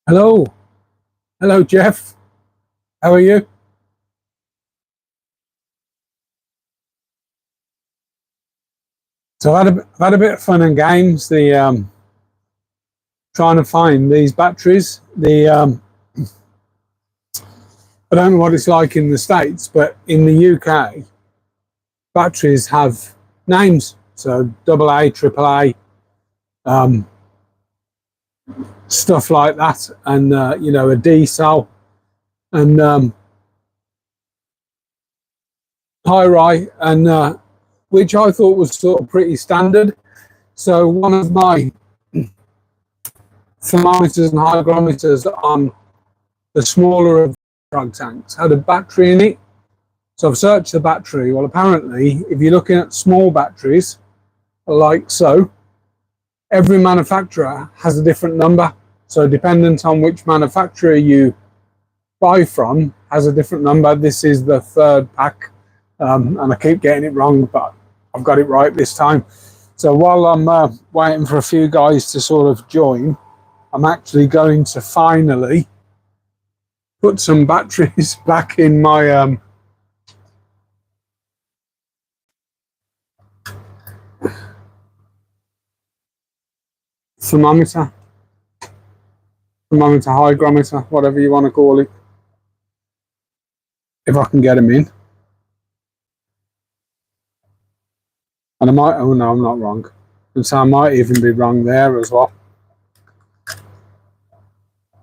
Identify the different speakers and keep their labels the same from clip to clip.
Speaker 1: Hello, hello, Jeff. How are you? So I've had a bit of fun and games. Trying to find these batteries. I don't know what it's like in the States, but in the UK, batteries have names. So double A, triple A, um, stuff like that, and a D cell and high rise, and which I thought was sort of pretty standard. So one of my thermometers and hygrometers on the smaller of drug tanks had a battery in it. So I've searched the battery. Well, apparently, if you're looking at small batteries, like so, every manufacturer has a different number. So dependent on which manufacturer you buy from has a different number. This is the third pack, and I keep getting it wrong, but I've got it right this time. So while I'm waiting for a few guys to sort of join, I'm actually going to finally put some batteries back in my thermometer, hygrometer, whatever you want to call it, if I can get them in. And I might, oh no, I'm not wrong. And so I might even be wrong there as well.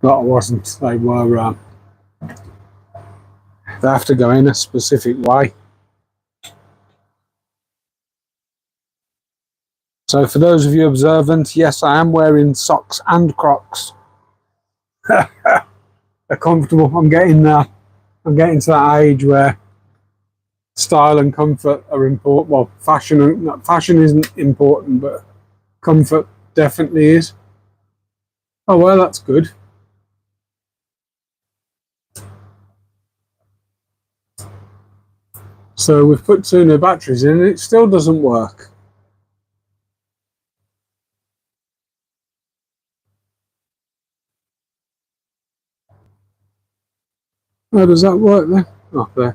Speaker 1: But I wasn't. They have to go in a specific way. So for those of you observant, yes, I am wearing socks and Crocs. They're comfortable. I'm getting to that age where style and comfort are important. Well, fashion isn't important, but comfort definitely is. Oh well, that's good. So we've put two new batteries in and it still doesn't work. How does that work then? Oh, there.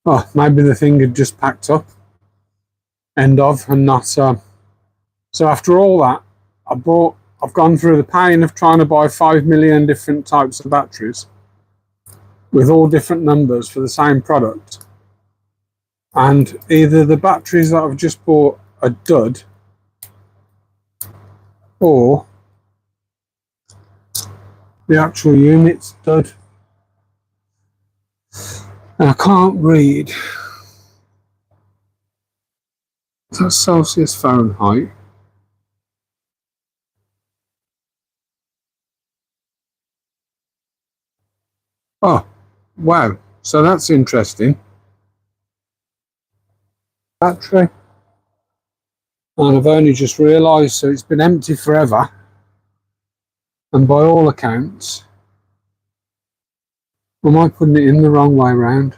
Speaker 1: Oh, maybe the thing had just packed up. End of, and not. So after all that, I've gone through the pain of trying to buy 5 million different types of batteries with all different numbers for the same product. And either the batteries that I've just bought are dud, or the actual unit's dud. And I can't read. That's Celsius, Fahrenheit. Oh, wow. So that's interesting. Battery. And I've only just realised, so it's been empty forever. And by all accounts, am I putting it in the wrong way round?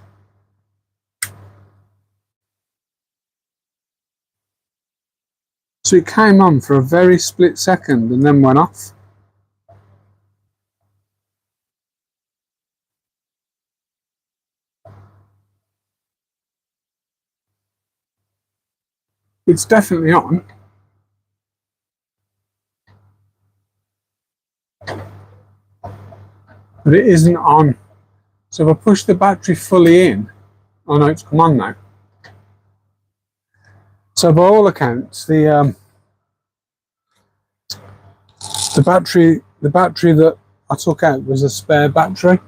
Speaker 1: So it came on for a very split second and then went off. It's definitely on. But it isn't on. So if I push the battery fully in, oh no, it's come on now. So by all accounts, the battery that I took out was a spare battery.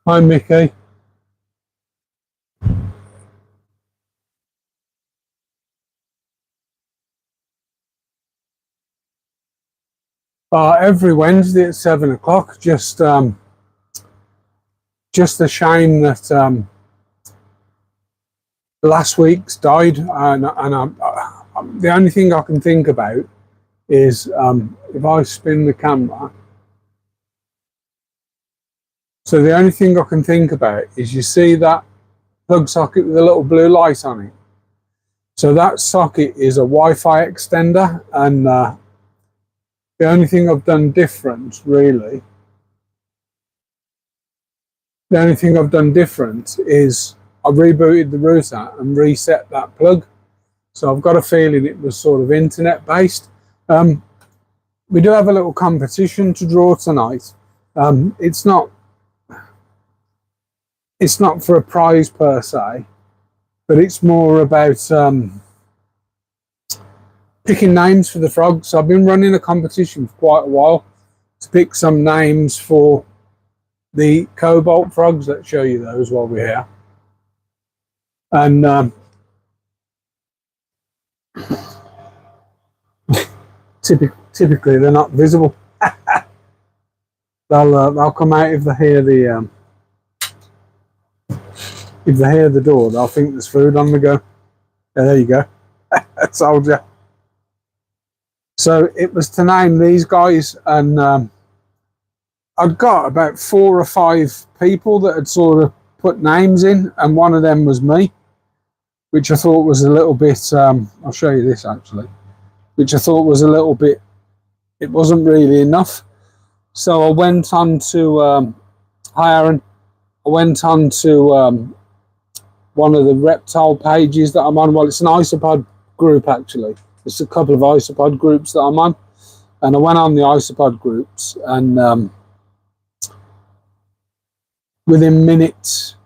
Speaker 1: Hi, Mickey. Every Wednesday at 7 o'clock. Just a shame that last week's died, and the only thing I can think about is if I spin the camera. So the only thing I can think about is, you see that plug socket with a little blue light on it. So that socket is a Wi-Fi extender, and the only thing I've done different, really, the only thing I've done different is I rebooted the router and reset that plug. So I've got a feeling it was sort of internet based. We do have a little competition to draw tonight. It's not for a prize per se, but it's more about picking names for the frogs. So I've been running a competition for quite a while to pick some names for the cobalt frogs. Let's show you those while we're here. And typically they're not visible. They'll come out if they hear the door. They'll think there's food on the go. Yeah, there you go. I told you. So it was to name these guys, and I'd got about 4 or 5 people that had sort of put names in, and one of them was me, which I thought was a little bit, I'll show you this actually, which I thought was a little bit, it wasn't really enough. So I went on to, hi Aaron, I went on to one of the reptile pages that I'm on. Well, it's an isopod group actually. It's a couple of isopod groups that I'm on, and I went on the isopod groups, and within minutes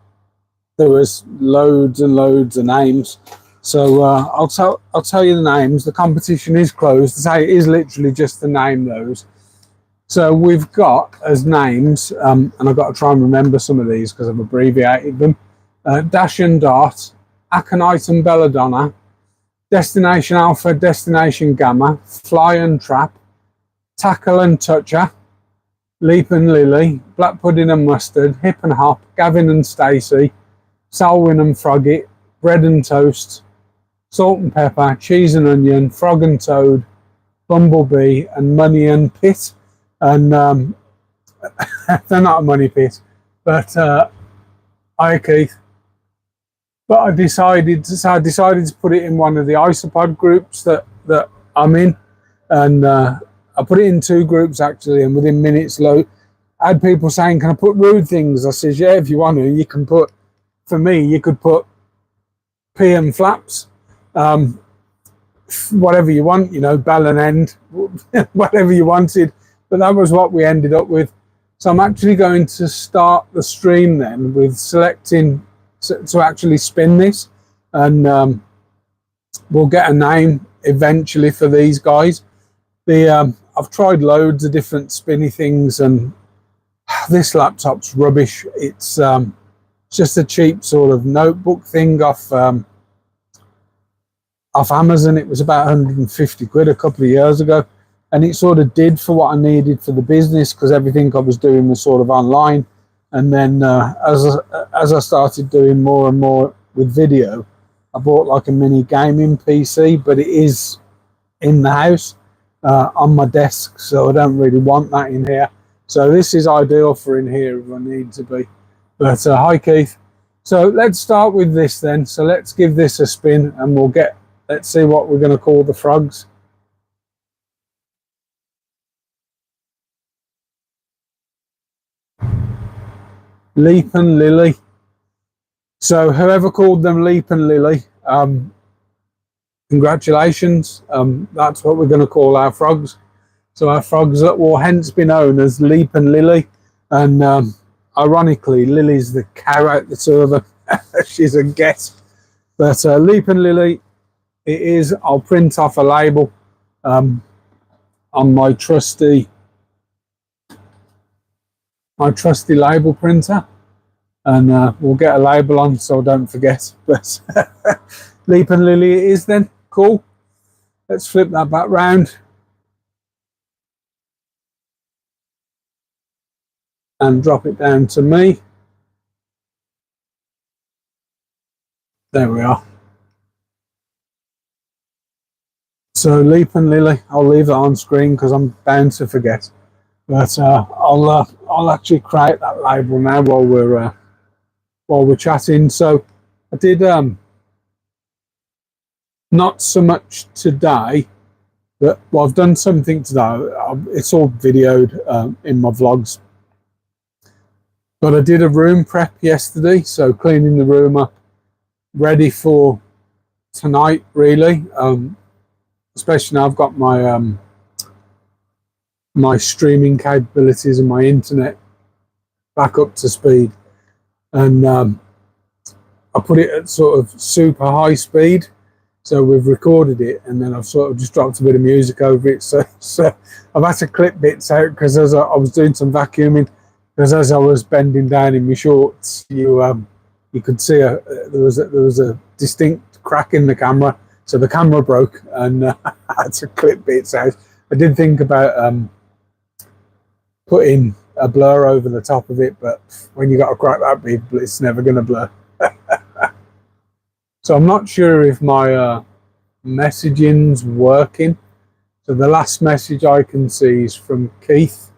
Speaker 1: there was loads and loads of names. So I'll tell you the names. The competition is closed. To say it is literally just to name those. So we've got as names, and I've got to try and remember some of these because I've abbreviated them. Dash and Dart, Aconite and Belladonna, Destination Alpha, Destination Gamma, Fly and Trap, Tackle and Toucher, Leap and Lily, Black Pudding and Mustard, Hip and Hop, Gavin and Stacey, Salwin and Frogget, Bread and Toast, Salt and Pepper, Cheese and Onion, Frog and Toad, Bumblebee, and Money and Pit. And they're not a money pit, but hi Keith. But I decided to put it in one of the isopod groups that I'm in, and I put it in 2 groups actually, and within minutes I had people saying, can I put rude things? I says, yeah, if you want to, you can put, for me, you could put P and Flaps, whatever you want, you know, bell and end, whatever you wanted. But that was what we ended up with. So I'm actually going to start the stream then with selecting to actually spin this, and we'll get a name eventually for these guys. I've tried loads of different spinny things, and this laptop's rubbish. It's just a cheap sort of notebook thing off Amazon. It was about 150 quid a couple of years ago, and it sort of did for what I needed for the business, because everything I was doing was sort of online. And then as I started doing more and more with video, I bought like a mini gaming PC, but it is in the house on my desk, so I don't really want that in here. So this is ideal for in here if I need to be. But hi Keith. So let's start with this then. So let's give this a spin, and let's see what we're going to call the frogs. Leap and Lily. So whoever called them Leap and Lily, congratulations. That's what we're going to call our frogs. So our frogs that will hence be known as Leap and Lily. And ironically, Lily's the cow out the two of them. She's a guest. But Leap and Lily, it is. I'll print off a label on my trusty label printer, and we'll get a label on so I don't forget. But Leap and Lily it is then. Cool. Let's flip that back round and drop it down to me. There we are. So Leap and Lily, I'll leave it on screen because I'm bound to forget. But I'll actually create that label now while we're chatting. So I did not so much today, but well, I've done something today. It's all videoed in my vlogs. But I did a room prep yesterday, so cleaning the room up, ready for tonight, really. Especially now I've got my my streaming capabilities and my internet back up to speed, and I put it at sort of super high speed. So we've recorded it, and then I've sort of just dropped a bit of music over it. So I've had to clip bits out because as I was doing some vacuuming, because as I was bending down in my shorts, you could see there was a distinct crack in the camera. So the camera broke, and I had to clip bits out. I did think about putting a blur over the top of it, but when you got a crack that big, it's never going to blur. So I'm not sure if my messaging's working. So the last message I can see is from Keith.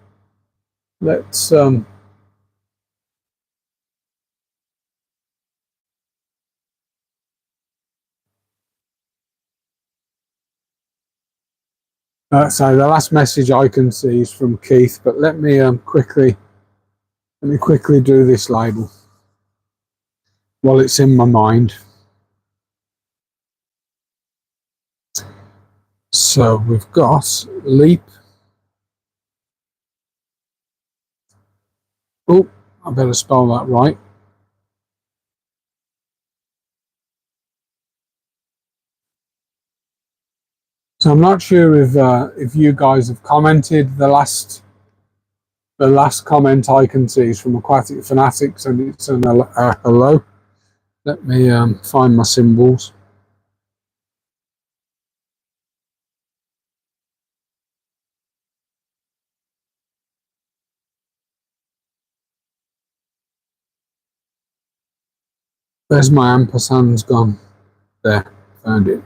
Speaker 1: Let's so the last message I can see is from Keith, but let me quickly do this label while it's in my mind. So we've got leap. Oh, I better spell that right. So I'm not sure if you guys have commented. The last comment I can see is from Aquatic Fanatics, and it's an hello. Let me find my symbols. Where's my ampersand's gone? There, found it.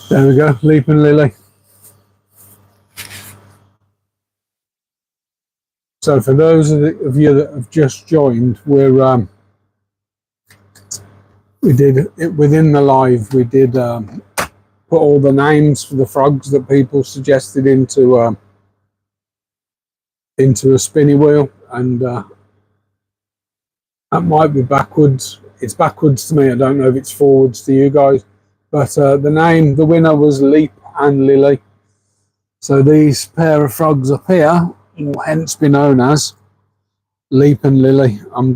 Speaker 1: There we go, Leaping Lily. So for those of you that have just joined, we did it within the live. We did put all the names for the frogs that people suggested into a spinny wheel, and that might be backwards. It's backwards to me. I don't know if it's forwards to you guys, but the winner was Leap and Lily. So these pair of frogs up here will hence be known as Leap and Lily. I'm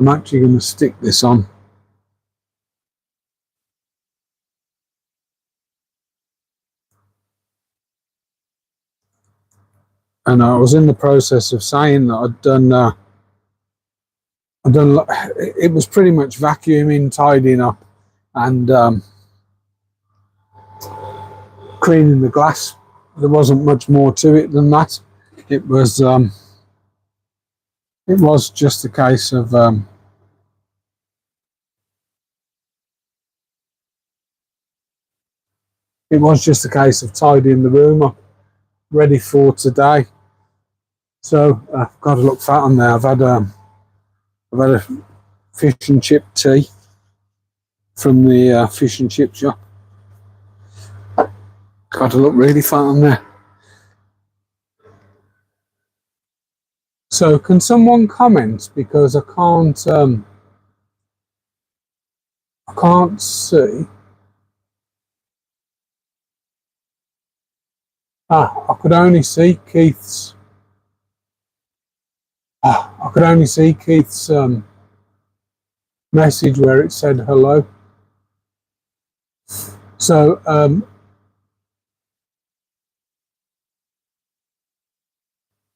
Speaker 1: actually gonna stick this on. And I was in the process of saying that I'd done. It was pretty much vacuuming, tidying up, and cleaning the glass. There wasn't much more to it than that. It was just a case of tidying the room up, ready for today. So I've got to look fat on there. I've had a fish and chip tea from the fish and chip shop. Got to look really fat on there. So can someone comment, because I can't see. I could only see Keith's. I could only see Keith's message where it said hello. So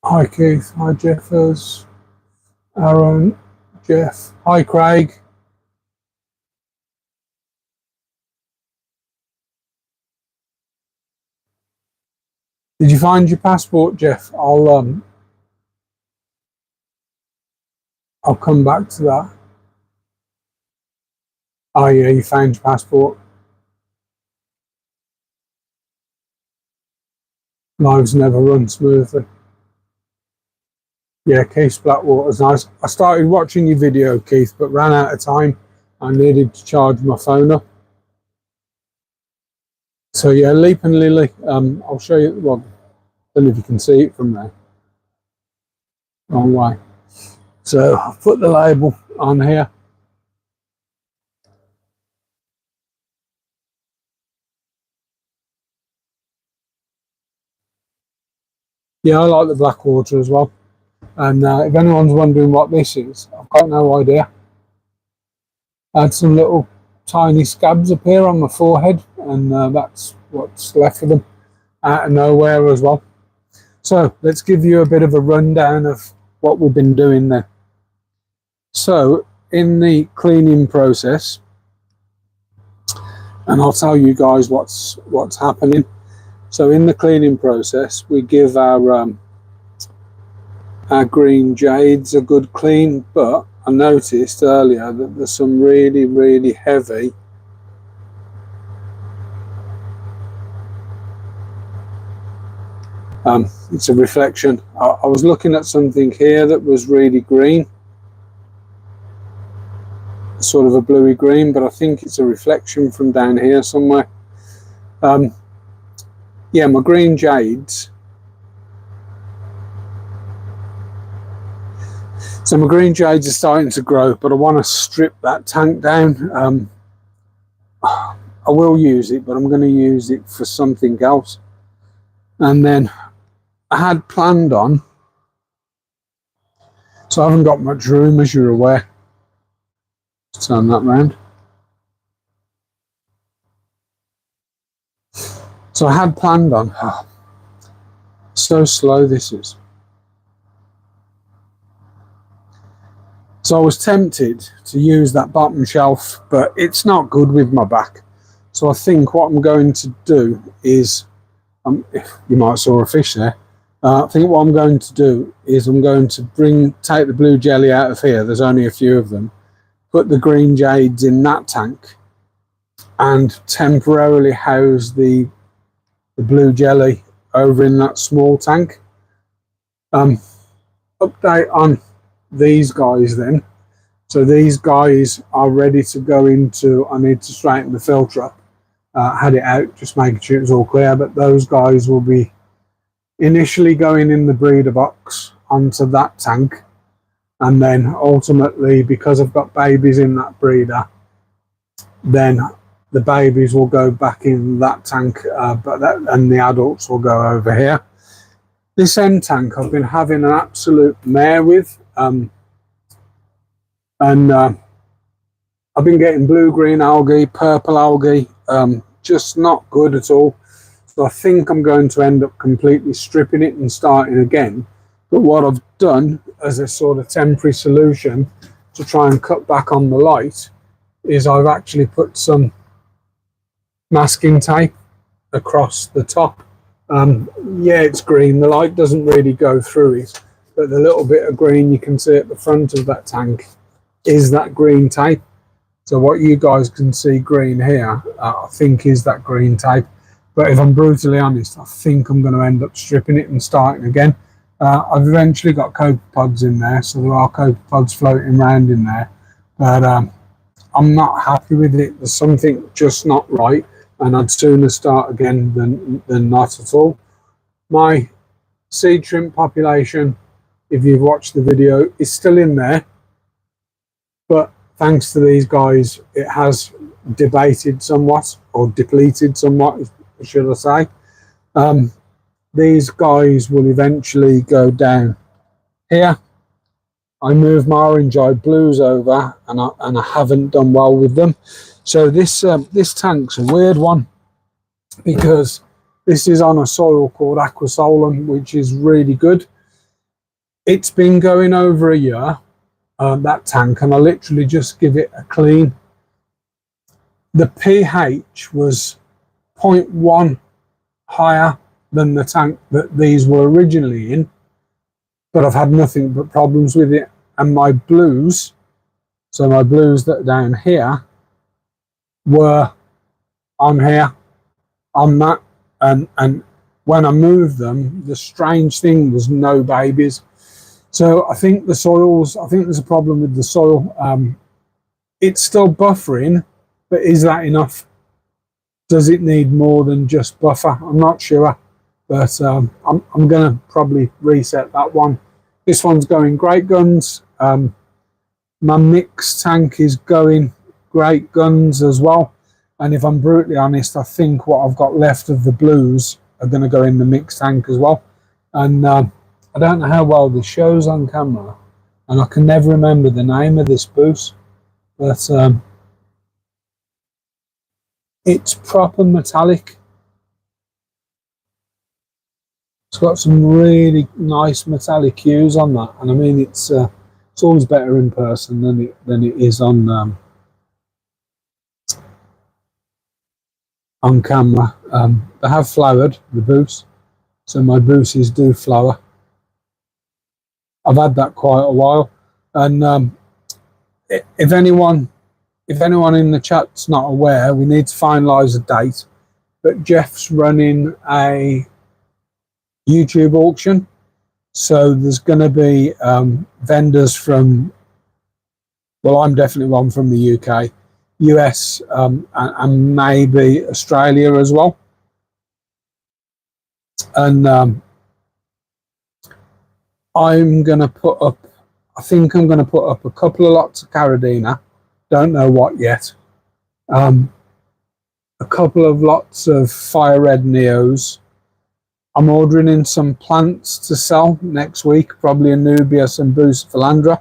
Speaker 1: hi Keith, hi Jeffers, Aaron, Jeff, hi Craig. Did you find your passport, Jeff? I'll come back to that. Oh yeah, you found your passport. Lives never run smoothly. Yeah, Keith's Blackwater's nice. I started watching your video, Keith, but ran out of time. I needed to charge my phone up. So yeah, Leap and Lily. I'll show you. Well, I don't know if you can see it from there. Wrong way. So I've put the label on here. Yeah, I like the Blackwater as well. And if anyone's wondering what this is, I've got no idea. I had some little tiny scabs appear on my forehead, and that's what's left of them out of nowhere as well. So let's give you a bit of a rundown of what we've been doing there. So in the cleaning process, and I'll tell you guys what's happening. So in the cleaning process, we give our green jades a good clean, but I noticed earlier that there's some really, really heavy it's a reflection. I was looking at something here that was really green, sort of a bluey green, but I think it's a reflection from down here somewhere. Yeah, my green jades. So my green jades are starting to grow, but I want to strip that tank down. I will use it, but I'm going to use it for something else. And then I had planned on, so I haven't got much room, as you're aware. Let's turn that round. So I had planned on, so slow this is. So I was tempted to use that bottom shelf, but it's not good with my back. So I think what I'm going to do is, you might saw a fish there. I think what I'm going to do is I'm going to take the blue jelly out of here. There's only a few of them. Put the green jades in that tank and temporarily house the blue jelly over in that small tank. Update on these guys then. So these guys are ready to go into, I need to straighten the filter up. Had it out, just making sure it's all clear, but those guys will be initially going in the breeder box onto that tank, and then ultimately, because I've got babies in that breeder, then the babies will go back in that tank, and the adults will go over here. This end tank I've been having an absolute mare with, and I've been getting blue-green algae, purple algae, just not good at all. So I think I'm going to end up completely stripping it and starting again. But what I've done as a sort of temporary solution to try and cut back on the light is I've actually put some masking tape across the top. Yeah, it's green. The light doesn't really go through it, but the little bit of green you can see at the front of that tank is that green tape. So what you guys can see green here, I think is that green tape. But if I'm brutally honest, I think I'm going to end up stripping it and starting again. I've eventually got copepods in there, so there are copepods floating around in there. But I'm not happy with it. There's something just not right, and I'd sooner start again than not at all. My seed shrimp population, if you've watched the video, is still in there. But thanks to these guys, it has debated somewhat, or depleted somewhat, should I say. These guys will eventually go down here. I moved my orange-eyed blues over, and I haven't done well with them. So this tank's a weird one, because this is on a soil called aquasolum, which is really good. It's been going over a year, that tank, and I literally just give it a clean. The pH was 0.1 higher than the tank that these were originally in, but I've had nothing but problems with it. And my blues, so my blues that are down here, were on here, on that, and when I moved them, the strange thing was no babies. So I think the soils, I think there's a problem with the soil. It's still buffering, but is that enough? Does it need more than just buffer? I'm not sure, but I'm going to probably reset that one. This one's going great guns. My mixed tank is going great guns as well. And if I'm brutally honest, I think what I've got left of the blues are going to go in the mixed tank as well. And I don't know how well this shows on camera, and I can never remember the name of this boost, but it's proper metallic. It's got some really nice metallic hues on that, and I mean it's always better in person than it is on camera. They have flowered, the boosts, so my boosters do flower. I've had that quite a while, and if anyone in the chat's not aware, we need to finalise a date. But Jeff's running a YouTube auction, so there's going to be vendors from, well, I'm definitely one from the UK, US, and maybe Australia as well. And I'm going to put up, I think I'm going to put up a couple of lots of Carradina. Don't know what yet. A couple of lots of fire red Neos. I'm ordering in some plants to sell next week, probably a Nubius and Boost Philandra.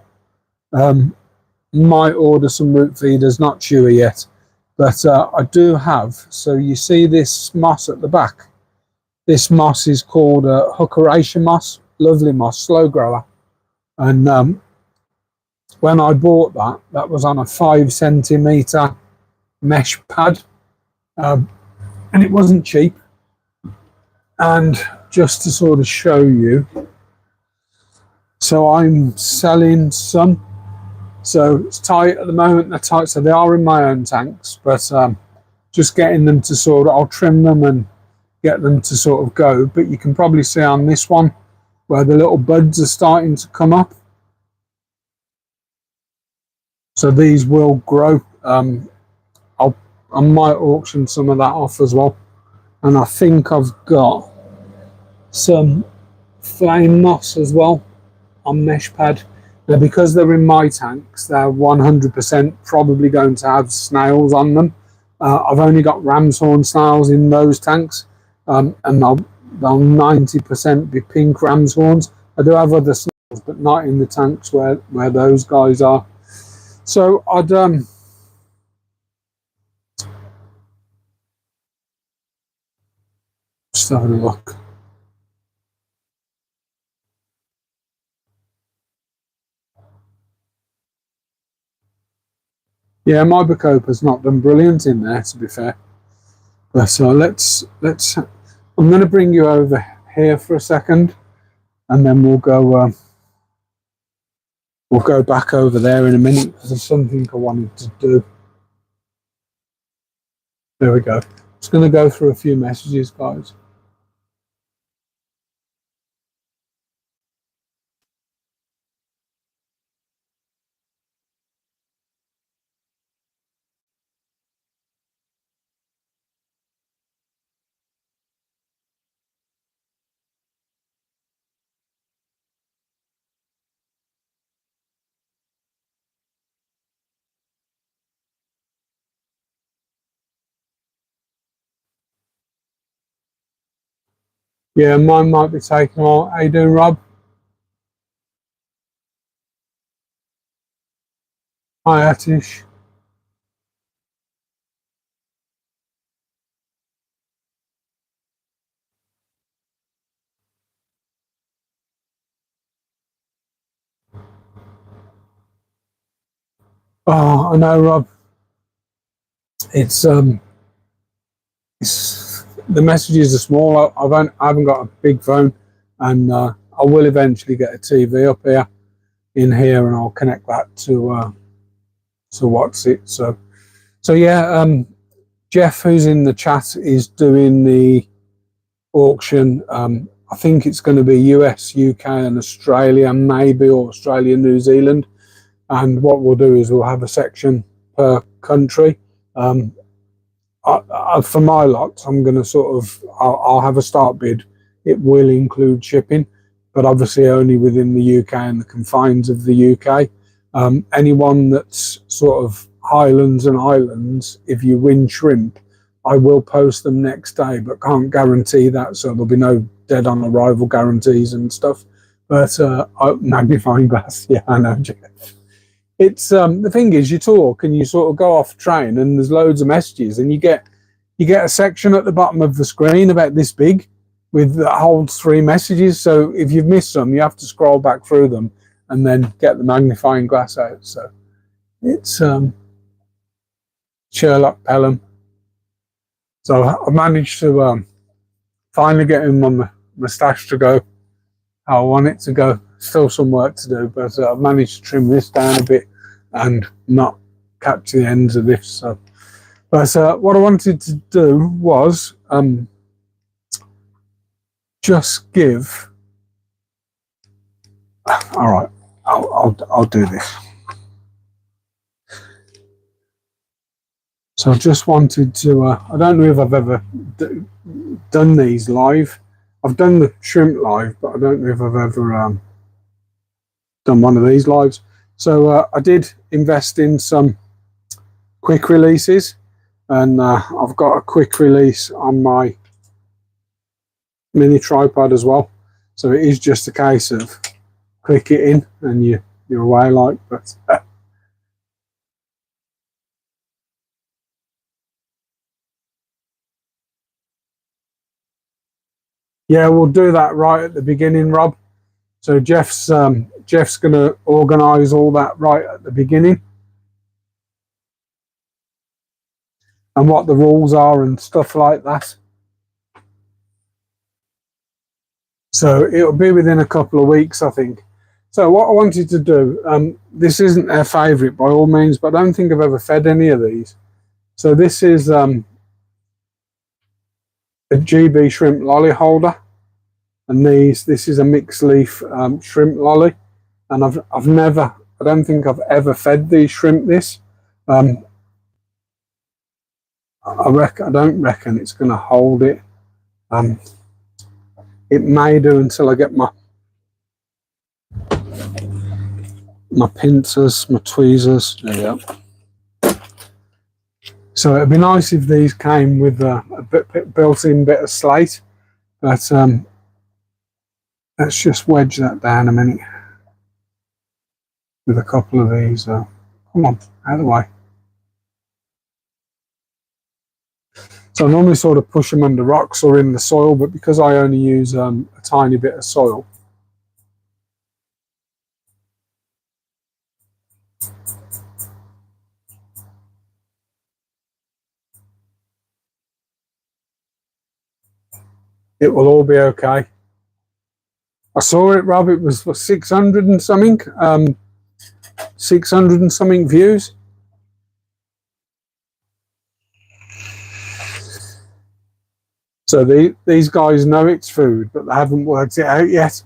Speaker 1: Might order some root feeders, not sure yet. But I do have, so you see this moss at the back. This moss is called Hookeration moss, lovely moss, slow grower. And when I bought that, that was on a 5 centimetre mesh pad. And it wasn't cheap. And just to sort of show you, so I'm selling some. So it's tight at the moment, they're tight, so they are in my own tanks, but just getting them to sort of, I'll trim them and get them to sort of go. But you can probably see on this one where the little buds are starting to come up. So these will grow. I might auction some of that off as well. And I think I've got some flame moss as well on mesh pad. Now, because they're in my tanks, they're 100% probably going to have snails on them. I've only got ram's horn snails in those tanks, and they'll 90% be pink ram's horns. I do have other snails, but not in the tanks where those guys are. So I'd just have a look. Yeah, my Bacopa's not done brilliant in there, to be fair. But so let's. I'm going to bring you over here for a second, and then we'll go back over there in a minute because there's something I wanted to do. There we go. Just going to go through a few messages, guys. Yeah, mine might be taken on. How you doing, Rob? Hi, Atish. Oh, I know, Rob. It's the messages are small. I haven't got a big phone, and I will eventually get a TV up here in here, and I'll connect that to what's it. So yeah. Jeff, who's in the chat, is doing the auction. I think it's going to be US, UK, and Australia, maybe, or Australia, New Zealand. And what we'll do is we'll have a section per country. For my lot, I'm going to I'll have a start bid. It will include shipping, but obviously only within the UK and the confines of the UK. Anyone that's sort of Highlands and Islands, if you win shrimp, I will post them next day, but can't guarantee that. So there'll be no dead on arrival guarantees and stuff. But magnifying glass, yeah, I know, Jeff. It's the thing is, you talk and you sort of go off train, and there's loads of messages, and you get a section at the bottom of the screen about this big with that holds 3 messages. So if you've missed some, you have to scroll back through them and then get the magnifying glass out. So it's Sherlock Pelham. So I managed to finally get in my moustache to go how I want it to go. Still some work to do, but I've managed to trim this down a bit and not capture the ends of this. So, but what I wanted to do was just give. All right, I'll do this. So I just wanted to. I don't know if I've ever done these live. I've done the shrimp live, but I don't know if I've ever done one of these lives. So I did invest in some quick releases, and I've got a quick release on my mini tripod as well. So it is just a case of click it in and you're away like. But yeah, we'll do that right at the beginning, Rob. So Jeff's going to organise all that right at the beginning, and what the rules are and stuff like that. So it'll be within a couple of weeks, I think. So what I wanted to do, this isn't their favourite by all means, but I don't think I've ever fed any of these. So this is a GB shrimp lolly holder, and this is a mixed leaf shrimp lolly, and I don't think I've ever fed these shrimp this. I don't reckon it's going to hold it. It may do until I get my pincers, my tweezers. There we go. So it'd be nice if these came with a built-in bit of slate, but let's just wedge that down a minute with a couple of these. Come on, out of the way. So I normally sort of push them under rocks or in the soil, but because I only use a tiny bit of soil, it will all be okay. I saw it, Rob. It was for 600 and something, 600 and something views. So these guys know it's food, but they haven't worked it out yet.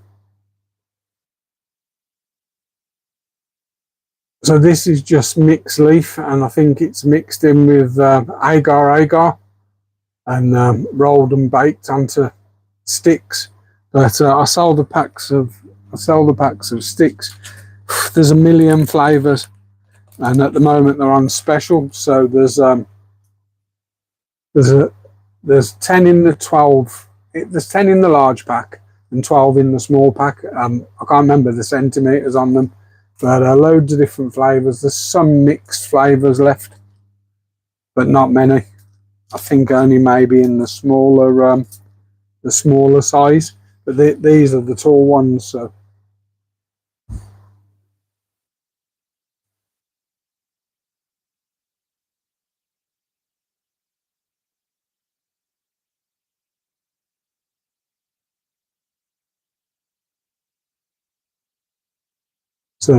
Speaker 1: So this is just mixed leaf, and I think it's mixed in with agar, and rolled and baked onto sticks. But I sell the packs of sticks. There's a million flavors, and at the moment they're on special. So there's 10 in the 12. There's 10 in the large pack and 12 in the small pack. I can't remember the centimeters on them, but loads of different flavors. There's some mixed flavors left, but not many. I think only maybe in the smaller size. But these are the tall ones. So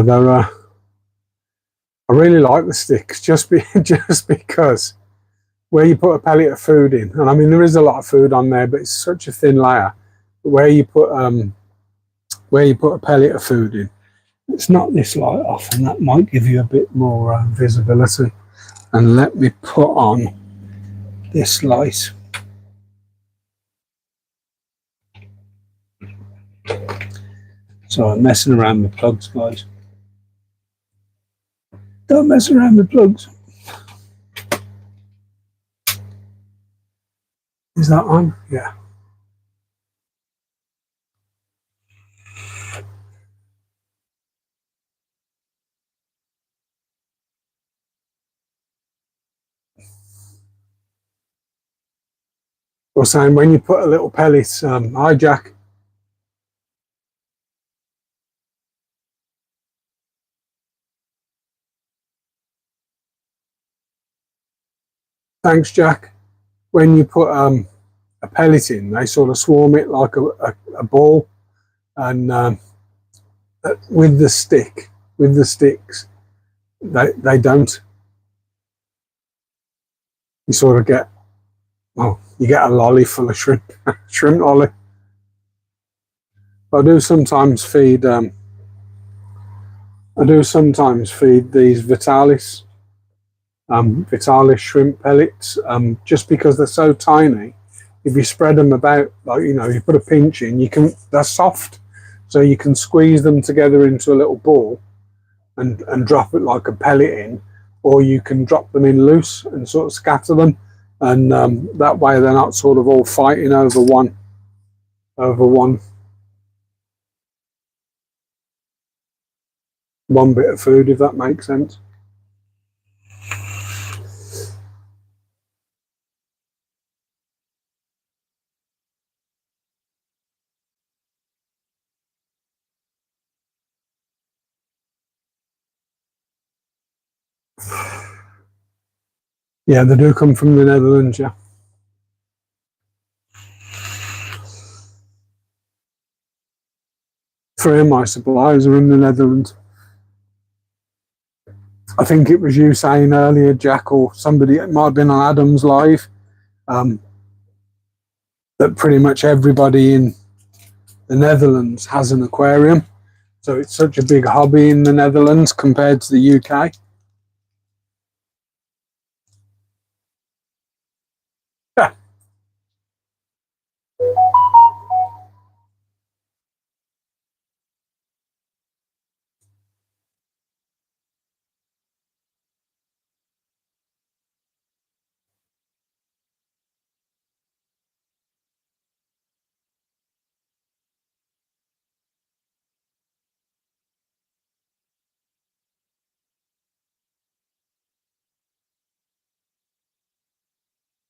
Speaker 1: they're. I really like the sticks just because where you put a pellet of food in, and I mean there is a lot of food on there, but it's such a thin layer. But where you put a pellet of food in, let's knock this light off, and that might give you a bit more visibility. And let me put on this light. So I'm messing around with plugs, guys. Don't mess around with plugs. Is that on? Yeah. I was saying, when you put a little pellet, hi Jack. Thanks, Jack. When you put a pellet in, they sort of swarm it like a ball, and with the sticks, they don't. You sort of get, well, you get a lolly full of shrimp, shrimp lolly. I do sometimes feed these Vitalis shrimp pellets, just because they're so tiny. If you spread them about, like, you know, you put a pinch in, they're soft, so you can squeeze them together into a little ball and drop it like a pellet in, or you can drop them in loose and sort of scatter them, and that way they're not sort of all fighting over one bit of food, if that makes sense. Yeah, they do come from the Netherlands, yeah. 3 of my suppliers are in the Netherlands. I think it was you saying earlier, Jack, or somebody, it might have been on Adam's live, that pretty much everybody in the Netherlands has an aquarium. So it's such a big hobby in the Netherlands compared to the UK.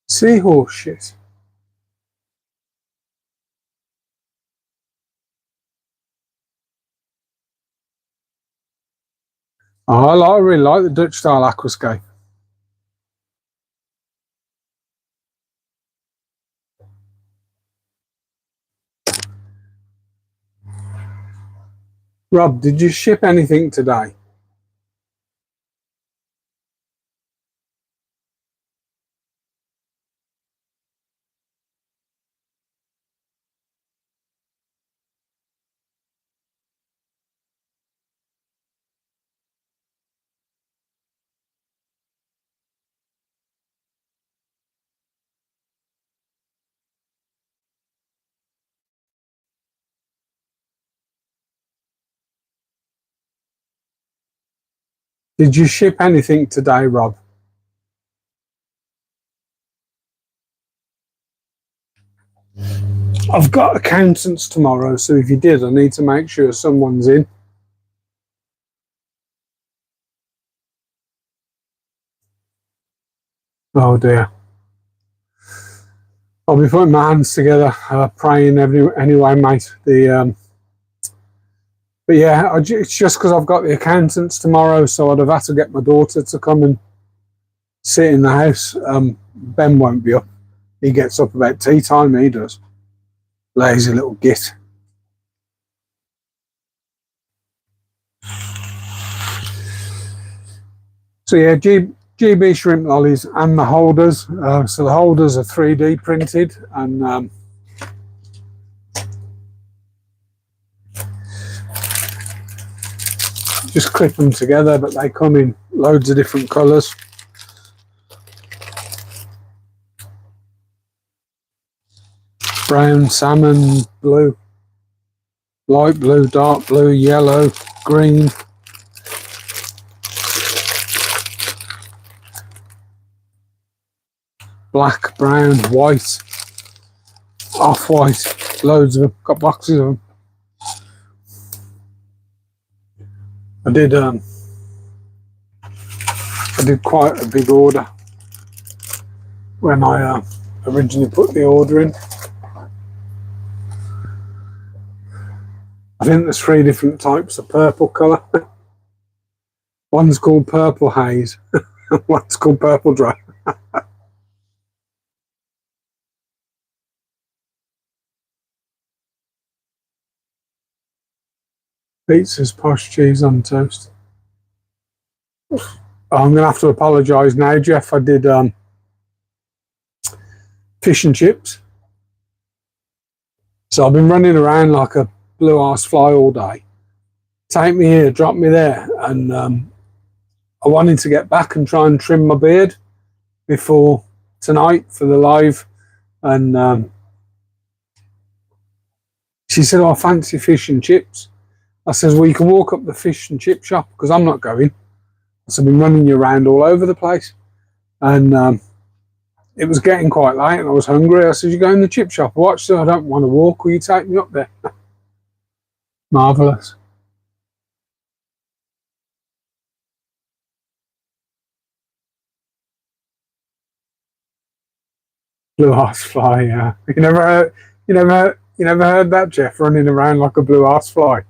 Speaker 1: Seahorse shit. Oh, I really like the Dutch style aquascape. Rob, did you ship anything today? Did you ship anything today, Rob? I've got accountants tomorrow, so if you did, I need to make sure someone's in. Oh dear. I'll be putting my hands together, praying anyway, mate. But yeah, it's just because I've got the accountants tomorrow, so I'd have had to get my daughter to come and sit in the house. Ben won't be up. He gets up about tea time, he does. Lazy little git. So yeah, G, GB shrimp lollies and the holders. So the holders are 3D printed, and just clip them together, but they come in loads of different colours. Brown, salmon, blue, light blue, dark blue, yellow, green. Black, brown, white, off-white, loads of them, got boxes of them. I did quite a big order when I originally put the order in. I think there's 3 different types of purple colour. One's called purple haze, one's called purple dry. Pizza's posh cheese on toast. I'm going to have to apologise now, Jeff. I did fish and chips. So I've been running around like a blue arse fly all day. Take me here, drop me there. And I wanted to get back and try and trim my beard before tonight for the live. And she said, oh, I fancy fish and chips. I says, well, you can walk up the fish and chip shop because I'm not going. So I've been running you around all over the place. And it was getting quite late and I was hungry. I said, you go in the chip shop. Watch, so I don't want to walk. Will you take me up there? Marvellous. Blue arse fly, yeah. You never heard that, Jeff, running around like a blue arse fly?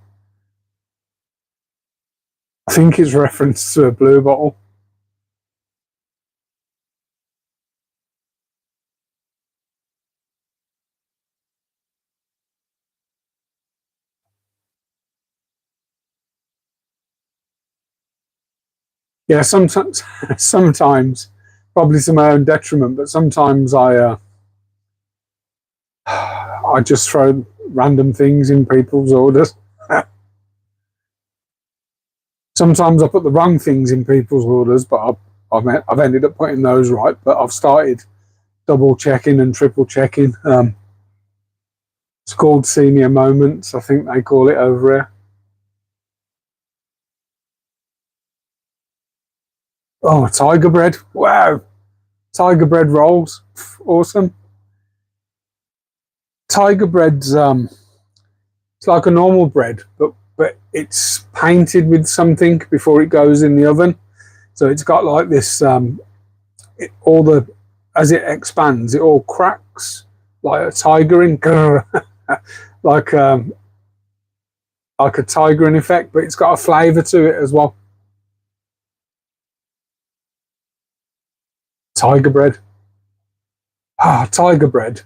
Speaker 1: I think it's reference to a blue bottle. Yeah, sometimes, probably to my own detriment, but sometimes I just throw random things in people's orders. Sometimes I put the wrong things in people's orders, but I've ended up putting those right. But I've started double checking and triple checking. It's called senior moments, I think they call it over here. Oh, tiger bread! Wow, tiger bread rolls, awesome. Tiger bread's it's like a normal bread, but it's painted with something before it goes in the oven. So it's got like this, as it expands, it all cracks like a tiger ink, like a tiger in effect, but it's got a flavour to it as well. Tiger bread. Tiger bread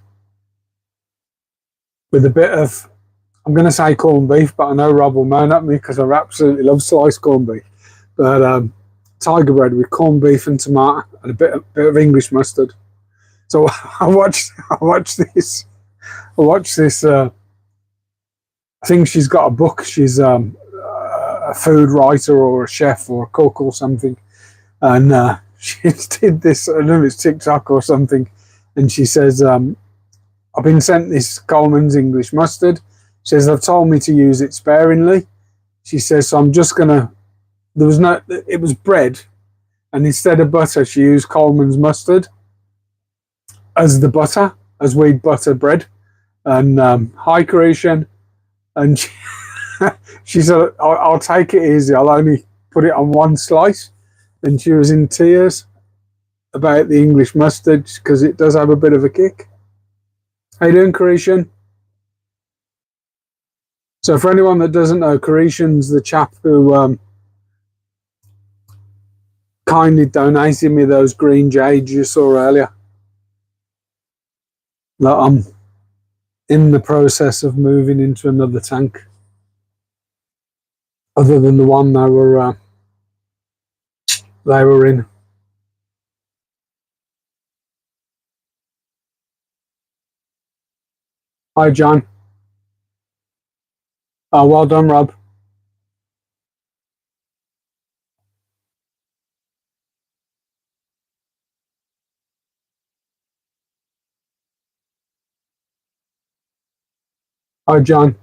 Speaker 1: with a bit of, I'm going to say corned beef, but I know Rob will moan at me because I absolutely love sliced corned beef. But tiger bread with corned beef and tomato and a bit of English mustard. So I watched this. I think she's got a book. She's a food writer or a chef or a cook or something, and she did this. I don't know if it's TikTok or something, and she says, "I've been sent this Coleman's English mustard." She says, they've told me to use it sparingly. She says, so I'm just gonna, it was bread, and instead of butter, she used Coleman's mustard as the butter, as we'd butter bread. And hi, Creation. And she said, I'll take it easy. I'll only put it on one slice. And she was in tears about the English mustard because it does have a bit of a kick. How you doing, Creation? So for anyone that doesn't know, Carishan's the chap who kindly donated me those green jades you saw earlier. That I'm in the process of moving into another tank, other than the one they were in. Hi, John. Oh, well done, Rob. Hi, John.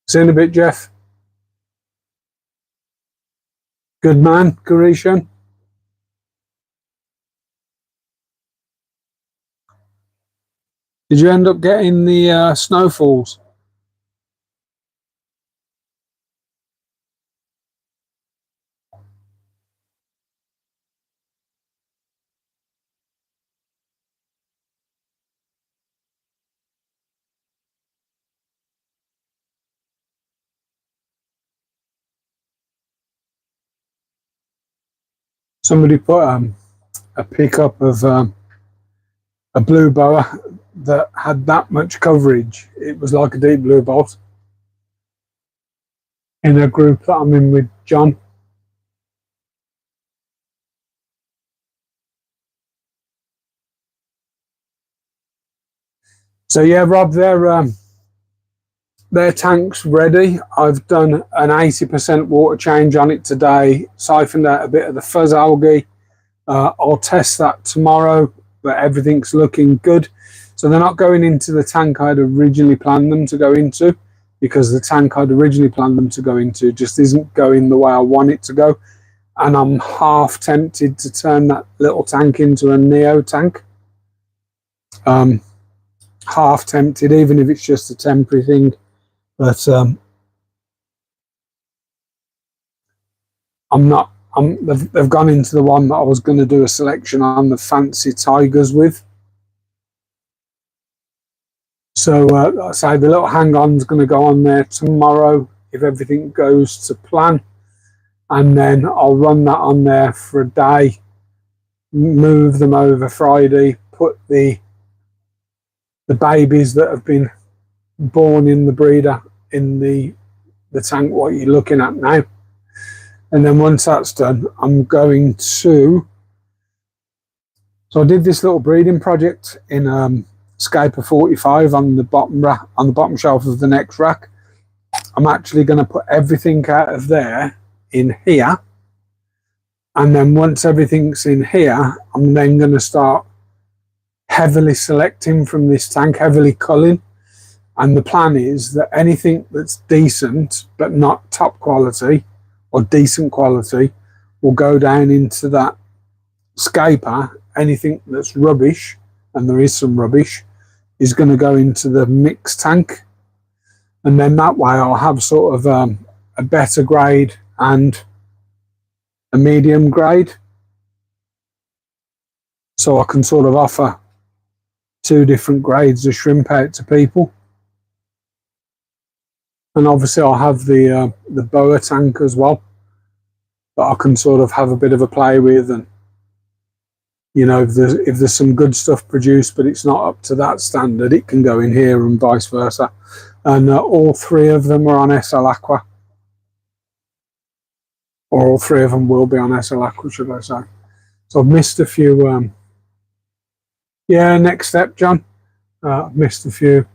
Speaker 1: See you in a bit, Jeff. Good man, Garishan. Did you end up getting the snowfalls? Somebody put a pickup of a blue boa that had that much coverage. It was like a deep blue bolt in a group that I'm in with John. So yeah, Rob, their tank's ready. I've done an 80% water change on it today, siphoned out a bit of the fuzz algae. I'll test that tomorrow, but everything's looking good. So they're not going into the tank I'd originally planned them to go into, because the tank I'd originally planned them to go into just isn't going the way I want it to go. And I'm half tempted to turn that little tank into a Neo tank. Half tempted, even if it's just a temporary thing. But I'm not. They've gone into the one that I was going to do a selection on the fancy tigers with. So I say the little hang-on's going to go on there tomorrow if everything goes to plan, and then I'll run that on there for a day, move them over Friday, put the babies that have been born in the breeder in the tank what you're looking at now. And then once that's done, I'm going to. So I did this little breeding project in Scaper 45 on the bottom shelf of the next rack. I'm actually going to put everything out of there in here, and then once everything's in here, I'm then going to start heavily selecting from this tank, heavily culling. And the plan is that anything that's decent but not top quality or decent quality will go down into that scaper. Anything that's rubbish, and there is some rubbish, is going to go into the mixed tank. And then that way I'll have sort of a better grade and a medium grade. So I can sort of offer two different grades of shrimp out to people. And obviously I'll have the boa tank as well, that I can sort of have a bit of a play with. And you know, if there's some good stuff produced but it's not up to that standard, it can go in here, and vice versa. And all three of them are on SL Aqua, or all three of them will be on SL Aqua, should I say. So I've missed a few. Yeah, next step, John. I've missed a few.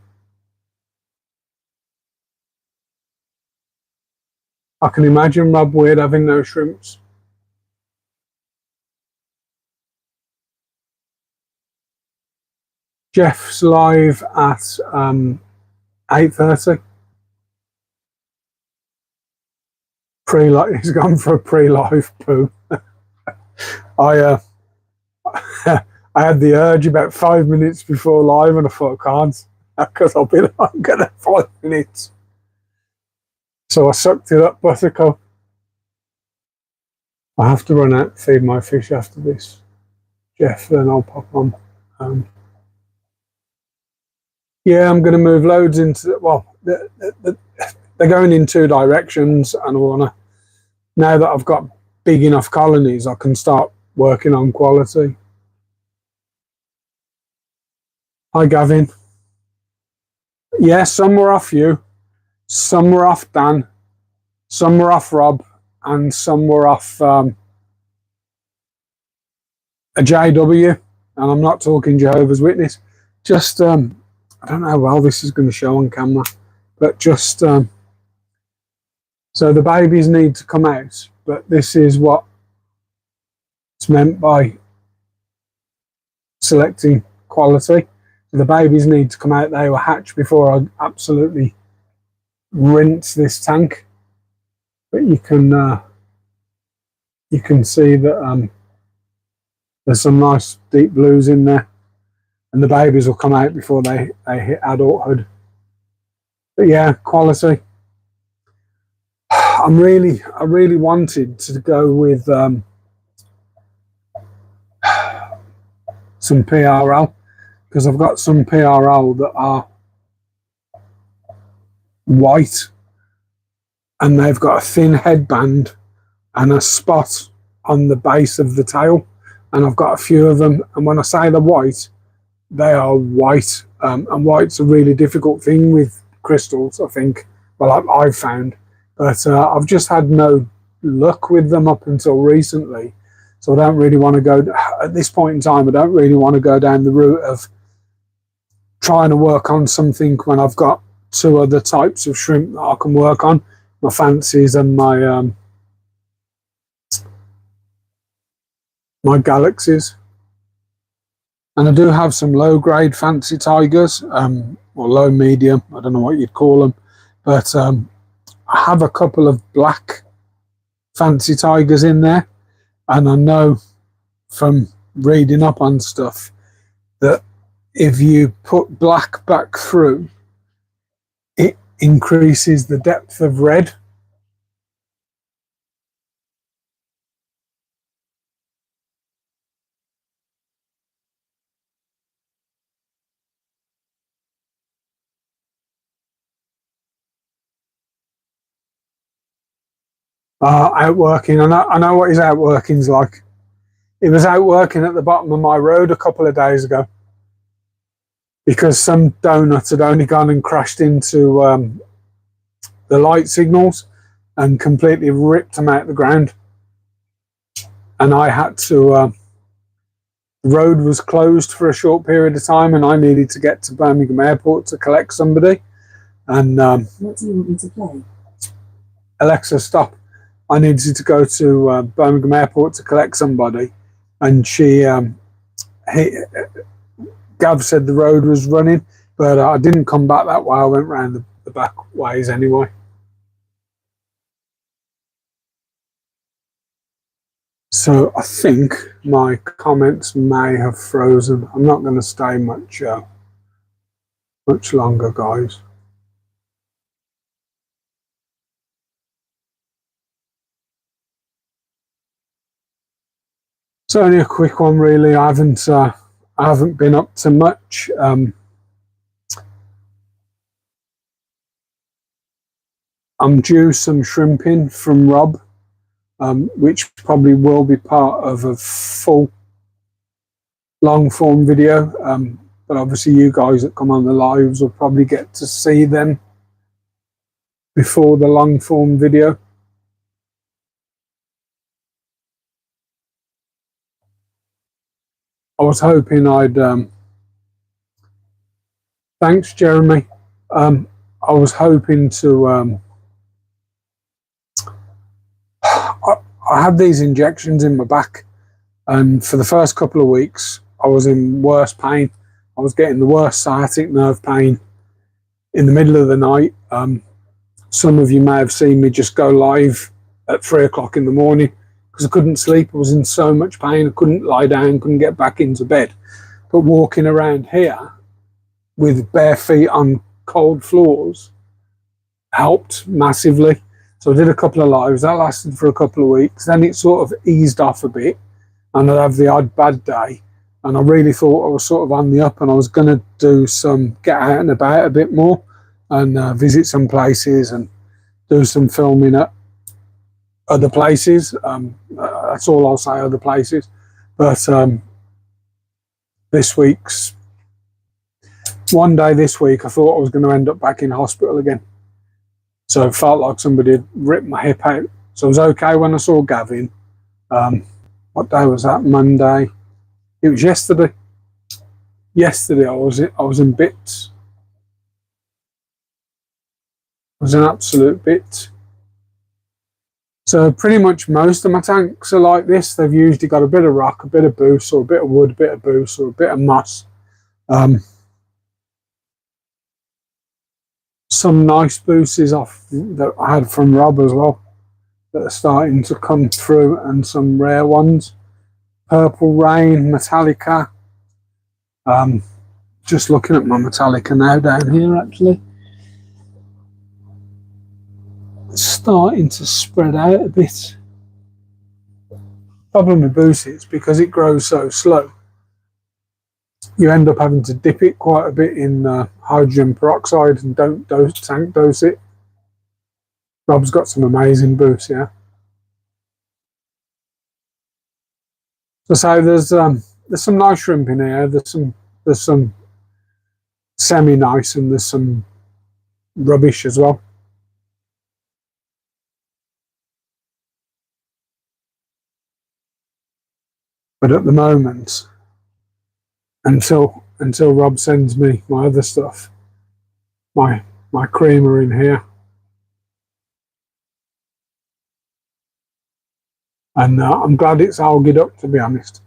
Speaker 1: I can imagine, Rob, weird having no shrimps. Jeff's live at 8:30. Pre-live. He's gone for a pre-live poo. I I had the urge about 5 minutes before live, and I thought I can't, because I'll be longer than 5 minutes. So I sucked it up, Buttercup. I have to run out and feed my fish after this, Jeff. Then I'll pop on. Yeah, I'm going to move loads into. Well, they're going in two directions, and I want to. Now that I've got big enough colonies, I can start working on quality. Hi, Gavin. Yeah, some were off you, some were off Dan, some were off Rob, and some were off a JW, and I'm not talking Jehovah's Witness, just I don't know how well this is going to show on camera, but just so the babies need to come out, but this is what it's meant by selecting quality. So the babies need to come out, they were hatched before I absolutely rinse this tank, but you can see that there's some nice deep blues in there, and the babies will come out before they hit adulthood. But yeah, quality. I really wanted to go with some PRL, because I've got some PRL that are white and they've got a thin headband and a spot on the base of the tail, and I've got a few of them, and when I say they're white, they are white, and white's a really difficult thing with crystals, I think. Well, I've found, but I've just had no luck with them up until recently. So I don't really want to go, at this point in time, I don't really want to go down the route of trying to work on something when I've got two other types of shrimp that I can work on, my fancies and my my galaxies. And I do have some low grade fancy tigers, or low medium, I don't know what you'd call them, but I have a couple of black fancy tigers in there, and I know from reading up on stuff that if you put black back through, it increases the depth of red. Outworking, I know what his outworking's like. He was outworking at the bottom of my road a couple of days ago because some donut had only gone and crashed into the light signals and completely ripped them out of the ground. And I had to, the road was closed for a short period of time, and I needed to get to Birmingham Airport to collect somebody. And
Speaker 2: what do you want me to play?
Speaker 1: Alexa, stop. I needed to go to Birmingham Airport to collect somebody, and Gav said the road was running, but I didn't come back that way. I went round the back ways anyway. So I think my comments may have frozen. I'm not going to stay much longer, guys. It's only a quick one, really. I haven't been up to much. I'm due some shrimping from Rob, which probably will be part of a full long form video. But obviously you guys that come on the lives will probably get to see them before the long form video. I was hoping I'd thanks Jeremy. I was hoping to I had these injections in my back, and for the first couple of weeks I was in worse pain. I was getting the worst sciatic nerve pain in the middle of the night. Some of you may have seen me just go live at 3 o'clock in the morning because I couldn't sleep. I was in so much pain. I couldn't lie down, couldn't get back into bed. But walking around here with bare feet on cold floors helped massively. So I did a couple of lives. That lasted for a couple of weeks. Then it sort of eased off a bit, and I'd have the odd bad day. And I really thought I was sort of on the up, and I was going to do some get out and about a bit more and visit some places and do some filming at other places. That's all I'll say, other places. But one day this week, I thought I was going to end up back in hospital again. So it felt like somebody had ripped my hip out. So it was okay when I saw Gavin. What day was that? Monday. It was yesterday. Yesterday I was in bits. I was in absolute bits. So pretty much most of my tanks are like this. They've usually got a bit of rock, a bit of boost, or a bit of wood, a bit of boost, or a bit of moss. Some nice boosters off that I had from Rob as well that are starting to come through, and some rare ones. Purple Rain, Metallica. Just looking at my Metallica now down here, actually. It's starting to spread out a bit. Problem with boost is because it grows so slow, you end up having to dip it quite a bit in hydrogen peroxide and don't tank dose it. Rob's got some amazing boosts, yeah. So there's some nice shrimp in here. There's some semi nice, and there's some rubbish as well. But at the moment, until Rob sends me my other stuff, my creamer in here, and I'm glad it's algaed up, to be honest.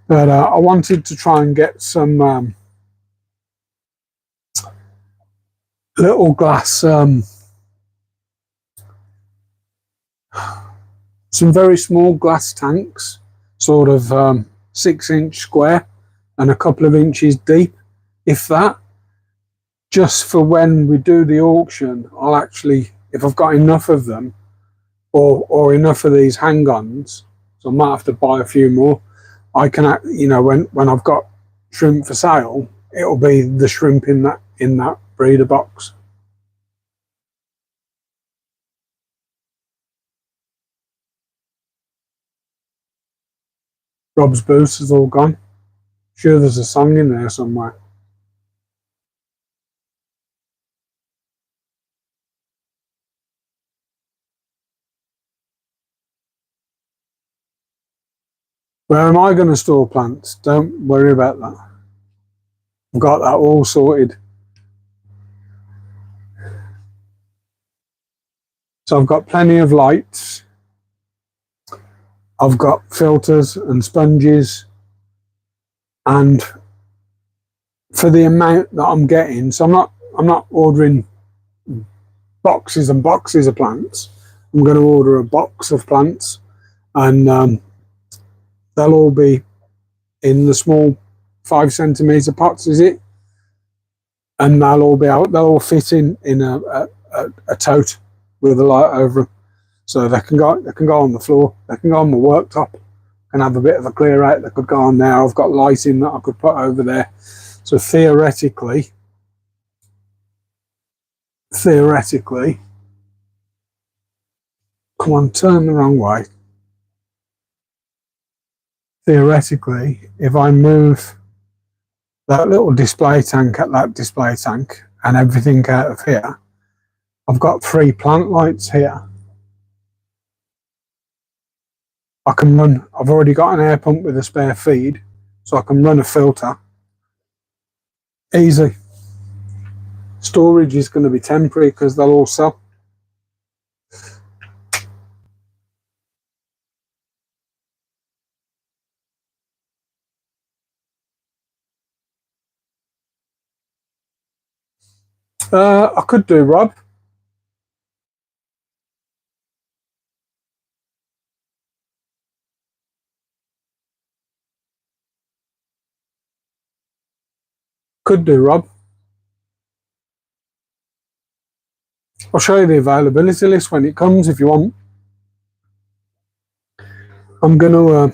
Speaker 1: But I wanted to try and get some little glass, some very small glass tanks, sort of 6-inch square and a couple of inches deep, if that, just for when we do the auction. I'll actually, if I've got enough of them, or enough of these hang-ons, so I might have to buy a few more. I can, you know, when I've got shrimp for sale, it'll be the shrimp in that breeder box. Rob's boost is all gone. Sure, there's a song in there somewhere. Where am I going to store plants? Don't worry about that. I've got that all sorted. So I've got plenty of lights. I've got filters and sponges, and for the amount that I'm getting, so I'm not ordering boxes and boxes of plants. I'm going to order a box of plants, and they'll all be in the small 5 centimeter pots, is it? And they'll all fit in a tote with a light over them, so they can go on the floor, they can go on the worktop, and have a bit of a clear out. They could go on there. I've got lighting that I could put over there. So theoretically, come on, turn the wrong way. Theoretically, if I move that little display tank at that display tank and everything out of here, I've got 3 plant lights here. I can run, I've already got an air pump with a spare feed, so I can run a filter. Easy. Storage is going to be temporary because they'll all sell. I could do, Rob. Could do, Rob. I'll show you the availability list when it comes if you want. I'm gonna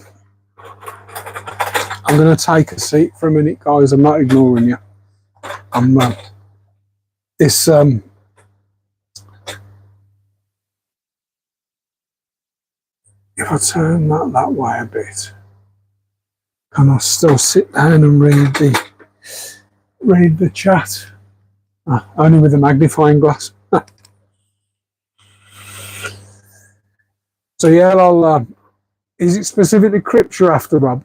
Speaker 1: take a seat for a minute, guys. I'm not ignoring you. I'm this if I turn that way a bit, can I still sit down and read the chat? Only with a magnifying glass. So yeah, I'll. Is it specifically crypts you're after, Rob?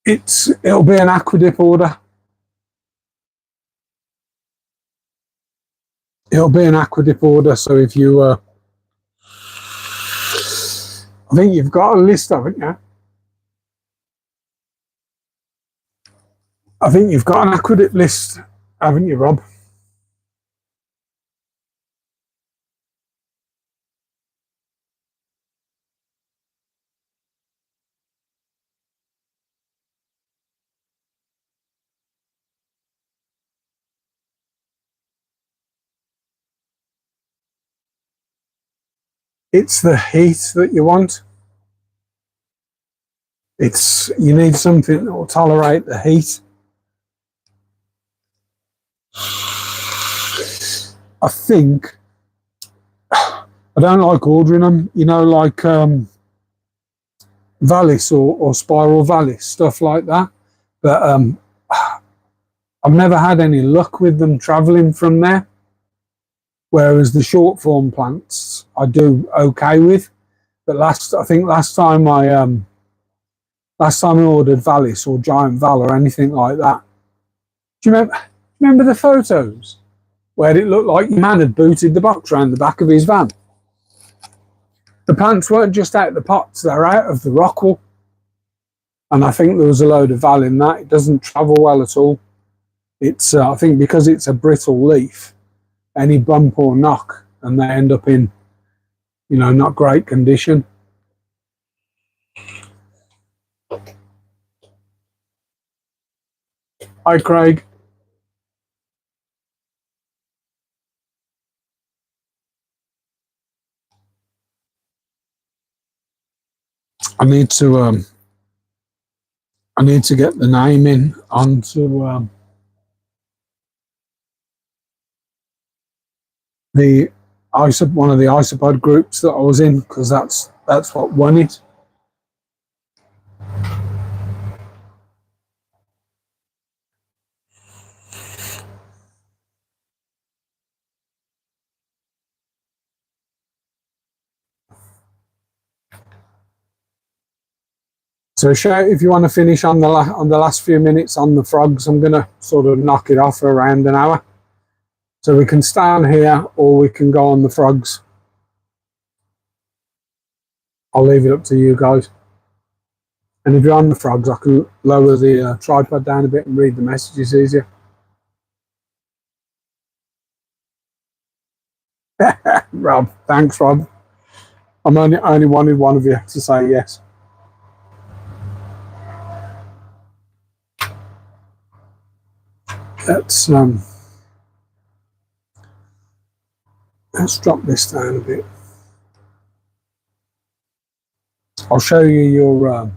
Speaker 1: It'll be an aquadip order. It'll be an aquadip order. So if you, I think you've got a list, haven't you? I think you've got an aquadip list, haven't you, Rob? It's the heat that you want. You need something that will tolerate the heat. I think I don't like ordering them, like Valis or Spiral Valis, stuff like that. But I've never had any luck with them traveling from there. Whereas the short form plants I do okay with. But last time I ordered Valis or Giant Val or anything like that. Do you remember the photos where it looked like your man had booted the box around the back of his van? The plants weren't just out of the pots, they're out of the rockwool. And I think there was a load of Val in that. It doesn't travel well at all. It's I think because it's a brittle leaf, any bump or knock and they end up in, not great condition. Hi, Craig. I need to get the name in onto one of the isopod groups that I was in, because that's what won it. So shout if you want to finish on the last few minutes on the frogs. I'm going to sort of knock it off for around an hour. So we can stay on here or we can go on the frogs. I'll leave it up to you guys. And if you're on the frogs, I can lower the tripod down a bit and read the messages easier. Rob, thanks, Rob. I'm only wanted one of you to say yes. Let's drop this down a bit. I'll show you your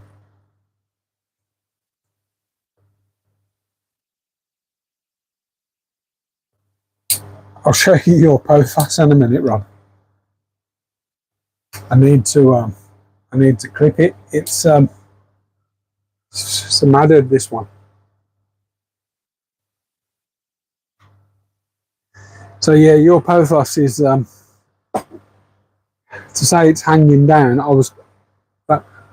Speaker 1: Pothos in a minute, Rob. I need to clip it. It's a matted, this one. So yeah, your Pothos is to say it's hanging down.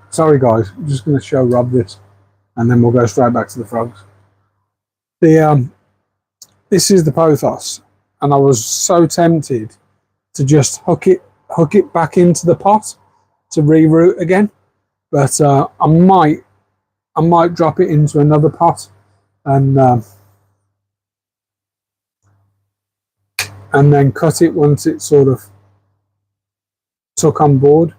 Speaker 1: Sorry guys, I'm just going to show Rob this, and then we'll go straight back to the frogs. This is the Pothos, and I was so tempted to just hook it back into the pot to reroot again, but I might drop it into another pot and then cut it once it sort of took on board.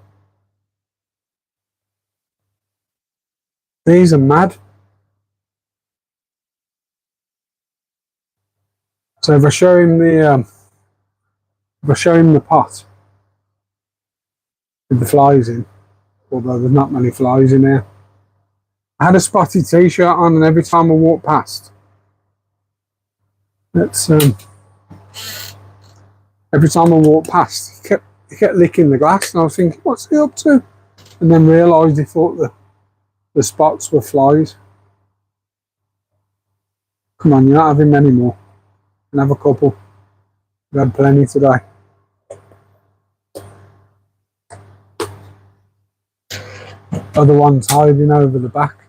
Speaker 1: These are mad. So if I show him the pot with the flies in, although there's not many flies in here. I had a spotty t-shirt on, and every time I walked past, every time I walked past, he kept licking the glass, and I was thinking, what's he up to? And then realised he thought the spots were flies. Come on, you're not having many more. And have a couple. We've had plenty today. Other ones hiding over the back.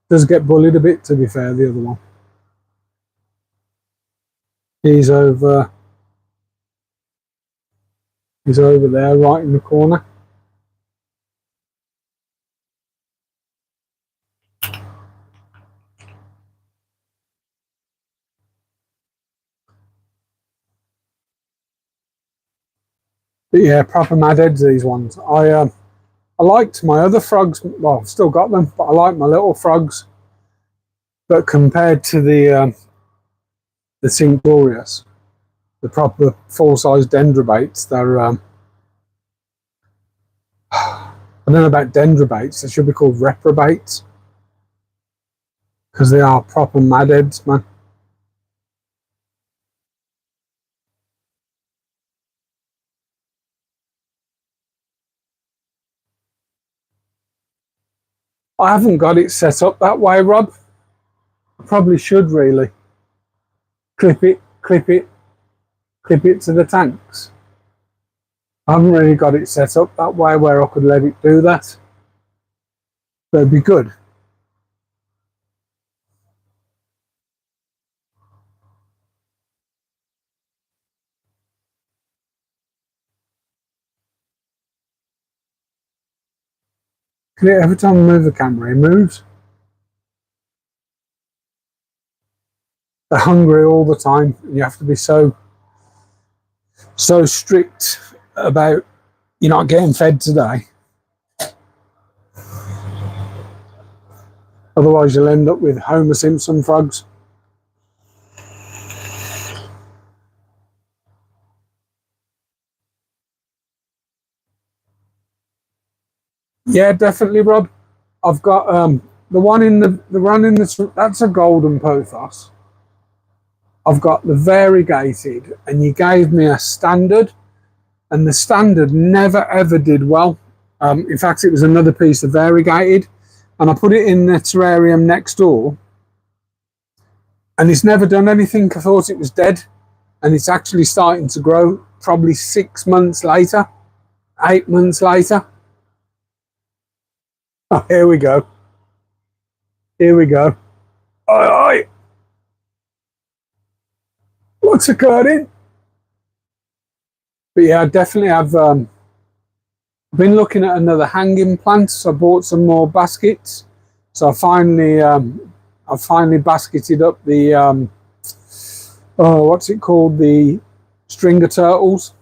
Speaker 1: Does get bullied a bit, to be fair, the other one. He's over there, right in the corner. But yeah, proper mad heads, these ones. I liked my other frogs. Well, I've still got them, but I like my little frogs. But compared to the St. Glorious, the proper full-size dendrobates, they're I don't know about dendrobates. They should be called reprobates because they are proper mad heads, man. I haven't got it set up that way, Rob. I probably should really clip it to the tanks. I haven't really got it set up that way where I could let it do that. But it'd be good. Every time I move the camera, it moves. They're hungry all the time. You have to be so strict about you're not getting fed today. Otherwise, you'll end up with Homer Simpson frogs. Yeah, definitely, Rob. I've got the one in that's a golden pothos. I've got the variegated, and you gave me a standard, and the standard never ever did well. In fact, it was another piece of variegated, and I put it in the terrarium next door, and it's never done anything. I thought it was dead, and it's actually starting to grow. Probably 6 months later, 8 months later. Oh, here we go. Here we go. Oi, oi. What's occurring? But yeah, I definitely have been looking at another hanging plant. So I bought some more baskets. So I finally basketed up the what's it called? The stringer turtles.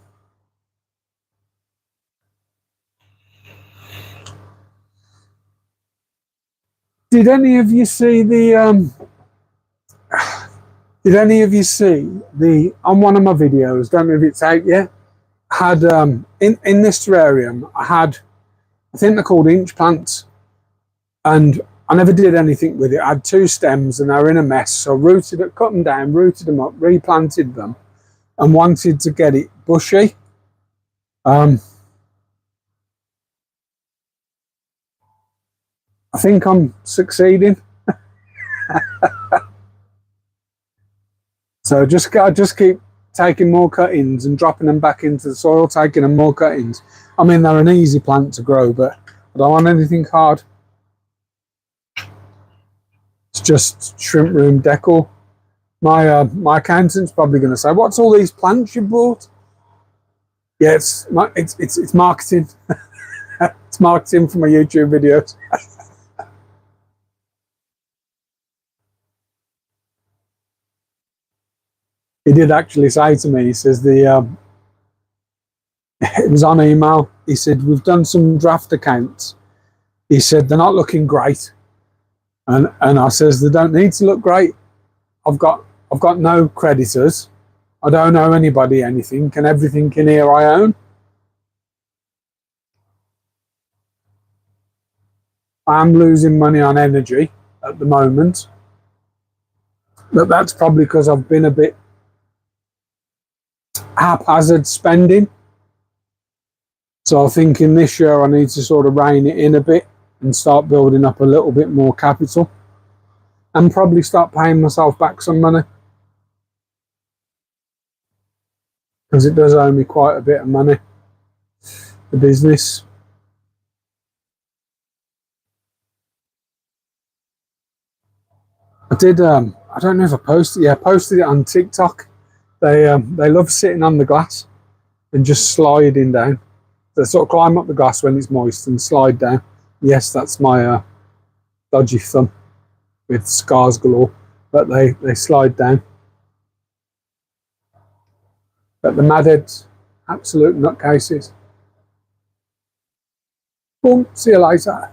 Speaker 1: Did any of you see the did any of you see the on one of my videos, don't know if it's out yet, had in this terrarium I think they're called inch plants, and I never did anything with it. I had 2 stems and they were in a mess, so cut them down, rooted them up, replanted them, and wanted to get it bushy. I think I'm succeeding. So I just keep taking more cuttings and dropping them back into the soil, taking them more cuttings. I mean, they're an easy plant to grow, but I don't want anything hard. It's just shrimp room decor. My accountant's probably going to say, "What's all these plants you bought?" Yeah, it's marketing. It's marketing for my YouTube videos. He did actually say to me, he says it was on email. He said, "We've done some draft accounts." He said, "They're not looking great." And I says, "They don't need to look great. I've got no creditors. I don't owe anybody anything, and everything in here I own. I'm losing money on energy at the moment, but that's probably because I've been a bit haphazard spending. So I'm thinking this year I need to sort of rein it in a bit and start building up a little bit more capital, and probably start paying myself back some money, because it does owe me quite a bit of money, the business." I did. I don't know if I posted. Yeah, I posted it on TikTok. They love sitting on the glass and just sliding down. They sort of climb up the glass when it's moist and slide down. Yes, that's my dodgy thumb with scars galore. But they slide down. But the madheads, absolute nutcases. Boom, see you later.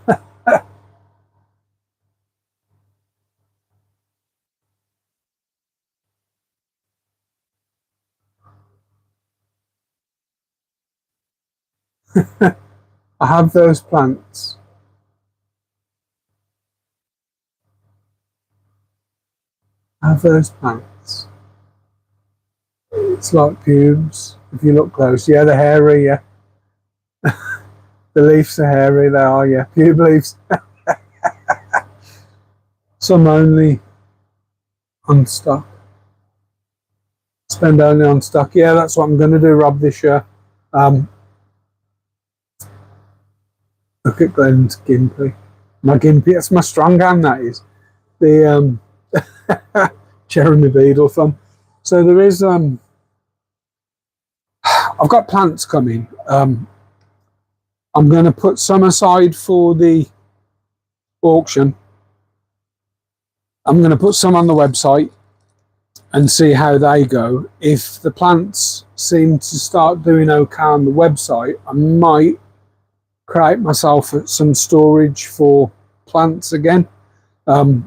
Speaker 1: I have those plants. I have those plants. It's like pubes if you look close. Yeah, they're hairy. Yeah, the leaves are hairy. They are. Yeah, pube leaves. Some only on stock. Spend only on stock. Yeah, that's what I'm going to do, Rob, this year. Um, Look at Glenn's Gimpy. My Gimpy, that's my strong hand, that is. The Jeremy Beadle thumb. So there is, I've got plants coming. I'm going to put some aside for the auction. I'm going to put some on the website and see how they go. If the plants seem to start doing okay on the website, I might create myself some storage for plants again. And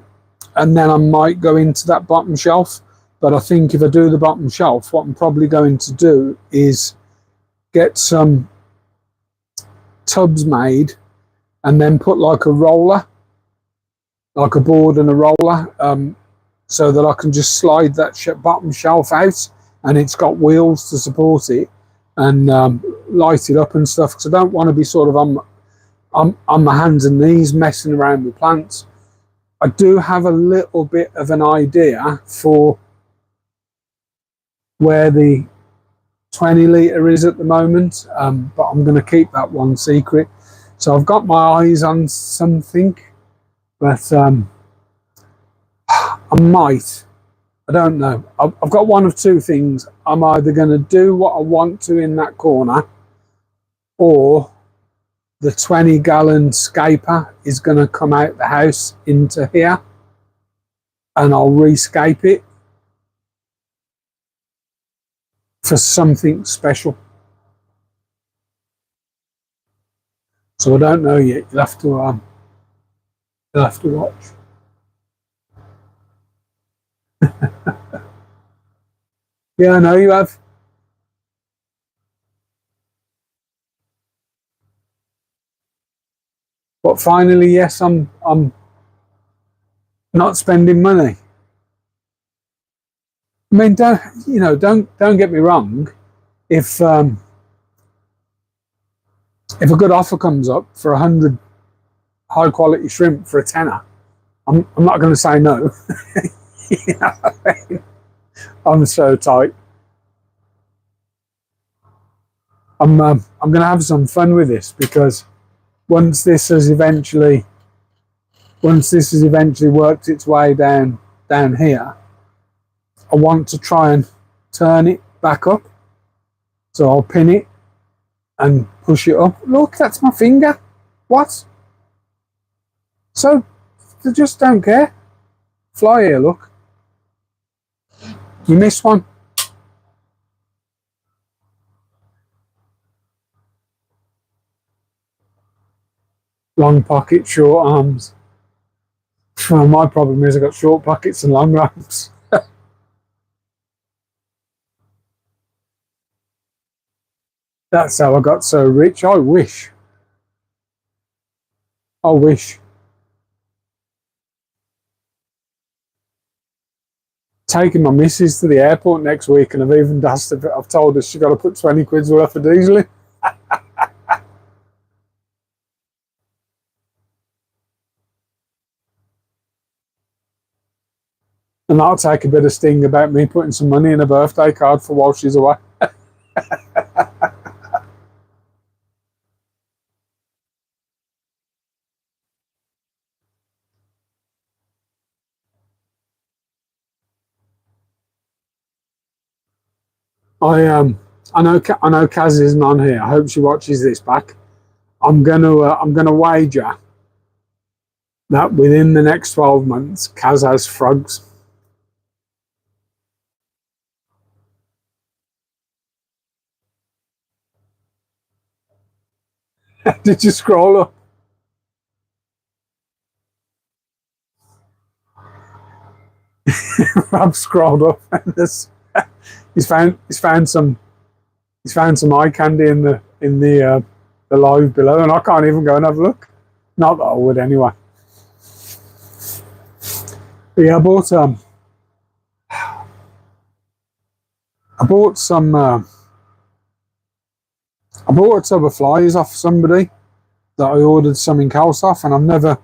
Speaker 1: then I might go into that bottom shelf. But I think if I do the bottom shelf, what I'm probably going to do is get some tubs made and then put like a roller, like a board and a roller, so that I can just slide that bottom shelf out and it's got wheels to support it and light it up and stuff, because I don't want to be sort of on my hands and knees messing around with plants. I do have a little bit of an idea for where the 20 litre is at the moment, but I'm going to keep that one secret. So I've got my eyes on something, but I might. I don't know. I've got one of two things. I'm either going to do what I want to in that corner, or the 20-gallon scaper is going to come out the house into here and I'll rescape it for something special. So I don't know yet. You'll have to watch. Yeah, I know you have. But finally, yes, I'm not spending money. I mean, don't get me wrong. If a good offer comes up for 100 high quality shrimp for a tenner, I'm not going to say no. You know what I mean? I'm so tight. I'm going to have some fun with this, because once this has eventually worked its way down here, I want to try and turn it back up. So I'll pin it and push it up. Look, that's my finger. What? So they just don't care. Fly here, look. You missed one. Long pocket, short arms. Well, my problem is I've got short pockets and long arms. That's how I got so rich. I wish. I wish. Taking my missus to the airport next week, and I've told her she's got to put 20 quid's worth of diesel in. And that'll take a bit of sting about me putting some money in a birthday card for while she's away. I know Kaz isn't on here. I hope she watches this back. I'm gonna wager that within the next 12 months, Kaz has frogs. Did you scroll up? Rob scrolled up and he's found some eye candy in the live below, and I can't even go and have a look. Not that I would anyway. But yeah, I bought a tub of flies off somebody that I ordered something else off, and well,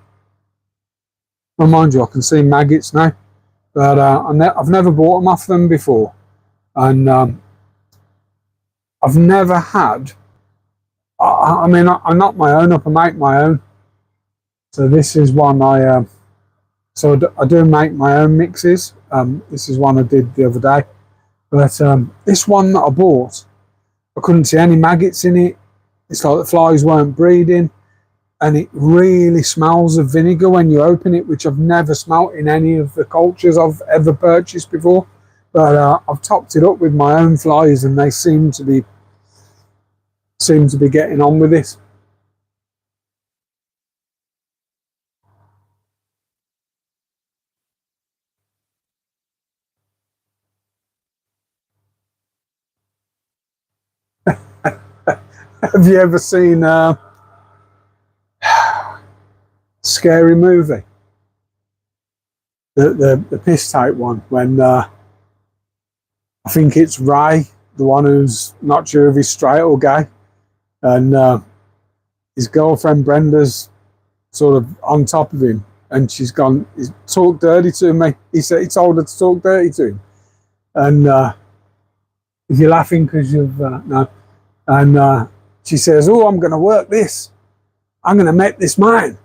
Speaker 1: mind you, I can see maggots now, but I've never bought them off them before, and I've never had. I mean, I knock my own up and make my own. So this is one I do make my own mixes. This is one I did the other day, but this one that I bought, I couldn't see any maggots in it. It's like the flies weren't breeding, and it really smells of vinegar when you open it, which I've never smelt in any of the cultures I've ever purchased before. But I've topped it up with my own flies, and they seem to be getting on with this. Have you ever seen Scary Movie? The piss type one, when I think it's Ray, the one who's not sure if he's straight or gay, and his girlfriend Brenda's sort of on top of him, and he's talked dirty to me. He told her to talk dirty to him, and if you're laughing because you've no, and she says, "Oh, I'm going to work this. I'm going to make this mine.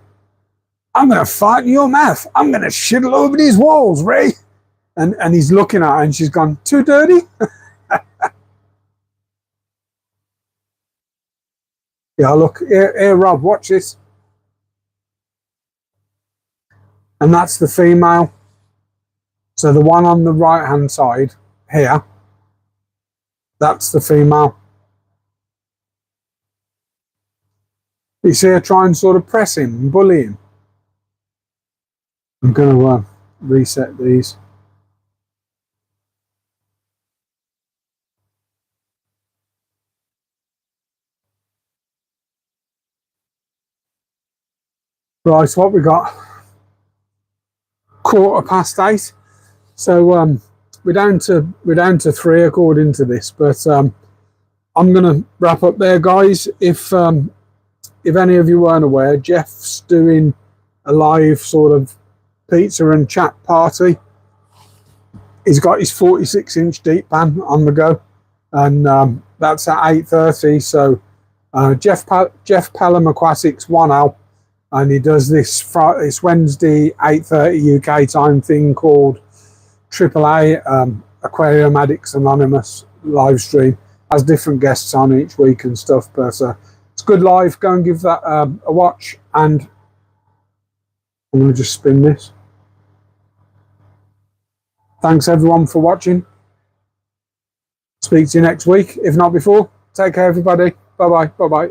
Speaker 1: I'm going to fart in your mouth. I'm going to shit all over these walls, Ray." And he's looking at her, and she's gone, "Too dirty?" Yeah, look, here, Rob, watch this. And that's the female. So the one on the right-hand side here, that's the female. You see her try and sort of press him and bully him. I'm going to reset these. Right, so what we got? 8:15. So we're down to 3 according to this, but I'm going to wrap up there, guys. If any of you weren't aware, Jeff's doing a live sort of pizza and chat party. He's got his 46-inch deep pan on the go, and that's at 8:30. So Jeff Pelham Aquatics 1L, and he does this Wednesday 8:30 UK time thing called AAA Aquarium Addicts Anonymous live stream. Has different guests on each week and stuff, but it's good live. Go and give that a watch, and I'm going to just spin this. Thanks everyone for watching. Speak to you next week, if not before. Take care, everybody. Bye bye. Bye bye.